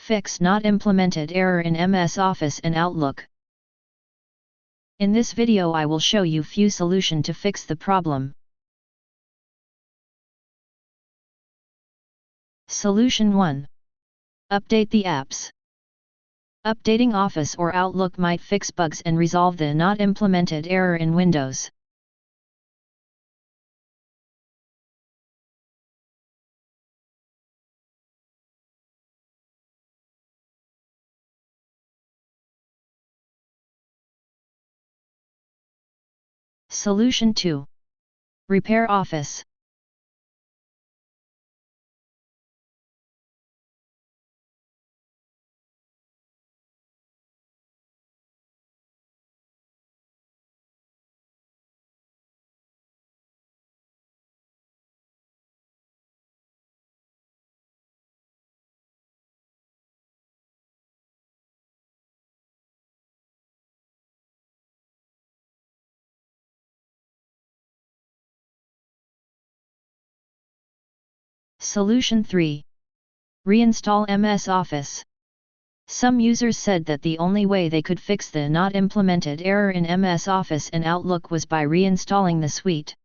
fix not implemented error in MS Office and Outlook. In this video I will show you few solution to fix the problem. Solution 1. Update the apps. Updating Office or Outlook might fix bugs and resolve the not implemented error in Windows. Solution 2. Repair Office. Solution 3. Reinstall MS Office. Some users said that the only way they could fix the not implemented error in MS Office and Outlook was by reinstalling the suite.